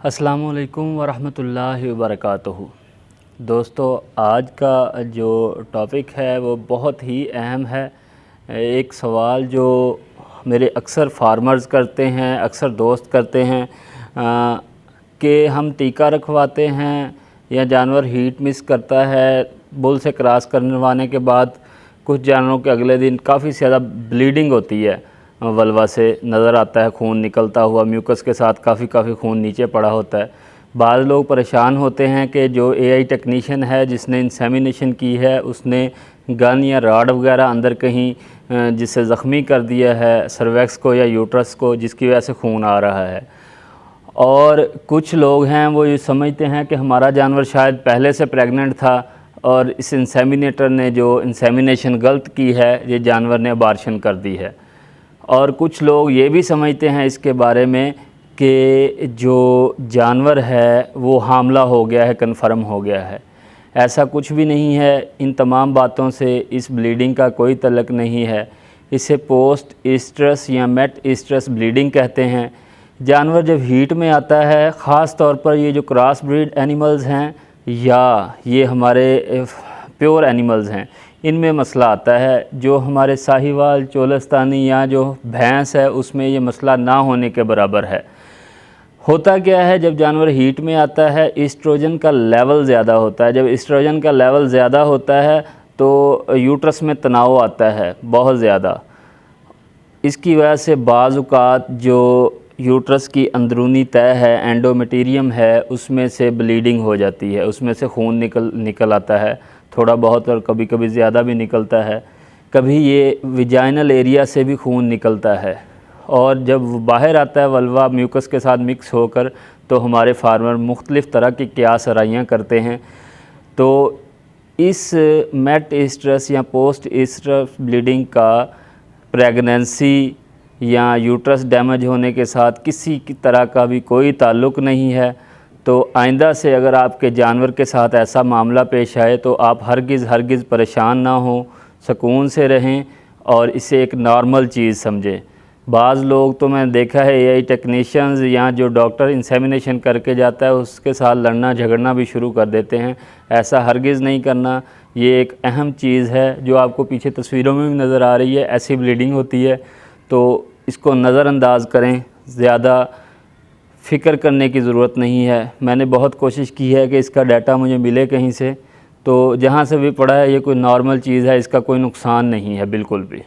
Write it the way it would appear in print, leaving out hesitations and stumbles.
अस्सलामुअलैकुम वरहमतुल्लाहि वबरकातुहू। दोस्तों, आज का जो टॉपिक है वो बहुत ही अहम है। एक सवाल जो मेरे अक्सर फार्मर्स करते हैं, अक्सर दोस्त करते हैं कि हम टीका रखवाते हैं या जानवर हीट मिस करता है, बुल से क्रॉस करवाने के बाद कुछ जानवरों के अगले दिन काफ़ी ज़्यादा ब्लीडिंग होती है, वल्वा से नज़र आता है खून निकलता हुआ, म्यूकस के साथ काफ़ी खून नीचे पड़ा होता है। बाज़ लोग परेशान होते हैं कि जो एआई टेक्नीशियन है जिसने इंसेमिनेशन की है उसने गन या रॉड वगैरह अंदर कहीं जिससे ज़ख्मी कर दिया है सर्वैक्स को या यूट्रस को, जिसकी वजह से खून आ रहा है। और कुछ लोग हैं वो ये समझते हैं कि हमारा जानवर शायद पहले से प्रेग्नेंट था और इस इंसेमिनेटर ने जो इंसेमिनेशन गलत की है, ये जानवर ने अबार्शन कर दी है। और कुछ लोग ये भी समझते हैं इसके बारे में कि जो जानवर है वो हामला हो गया है, कन्फर्म हो गया है। ऐसा कुछ भी नहीं है। इन तमाम बातों से इस ब्लीडिंग का कोई तल्लुक़ नहीं है। इसे पोस्ट ईस्ट्रस या मेट ईस्ट्रस ब्लीडिंग कहते हैं। जानवर जब हीट में आता है, ख़ास तौर पर ये जो क्रॉस ब्रीड एनिमल्स हैं या ये हमारे प्योर एनिमल्स हैं, इनमें मसला आता है। जो हमारे साहिवाल, चोलस्तानी या जो भैंस है उसमें ये मसला ना होने के बराबर है। होता क्या है, जब जानवर हीट में आता है ईस्ट्रोजन का लेवल ज़्यादा होता है। जब ईस्ट्रोजन का लेवल ज़्यादा होता है तो यूट्रस में तनाव आता है बहुत ज़्यादा। इसकी वजह से बाज़ औक़ात जो यूट्रस की अंदरूनी तह है, एंडोमेटीरियम है, उसमें से ब्लीडिंग हो जाती है, उसमें से खून निकल आता है थोड़ा बहुत, और कभी कभी ज़्यादा भी निकलता है। कभी ये विजाइनल एरिया से भी खून निकलता है और जब बाहर आता है वल्वा म्यूकस के साथ मिक्स होकर, तो हमारे फार्मर मुख्तलिफ़ तरह की क़यास आराइयाँ करते हैं। तो इस मेट ईस्ट्रस या पोस्ट ईस्ट्रस ब्लीडिंग का प्रेगनेंसी या यूट्रस डैमेज होने के साथ किसी की तरह का भी कोई ताल्लुक़ नहीं है। तो आइंदा से अगर आपके जानवर के साथ ऐसा मामला पेश आए तो आप हरगिज़ परेशान ना हों, सुकून से रहें और इसे एक नॉर्मल चीज़ समझें। बाज़ लोग तो मैंने देखा है एआई टेक्नीशियंस या जो डॉक्टर इंसेमिनेशन करके जाता है उसके साथ लड़ना झगड़ना भी शुरू कर देते हैं। ऐसा हरगिज़ नहीं करना। ये एक अहम चीज़ है जो आपको पीछे तस्वीरों में भी नज़र आ रही है, ऐसी ब्लीडिंग होती है। तो इसको नज़रअंदाज करें, ज़्यादा फ़िक्र करने की ज़रूरत नहीं है। मैंने बहुत कोशिश की है कि इसका डाटा मुझे मिले कहीं से, तो जहाँ से भी पढ़ा है ये कोई नॉर्मल चीज़ है, इसका कोई नुकसान नहीं है बिल्कुल भी।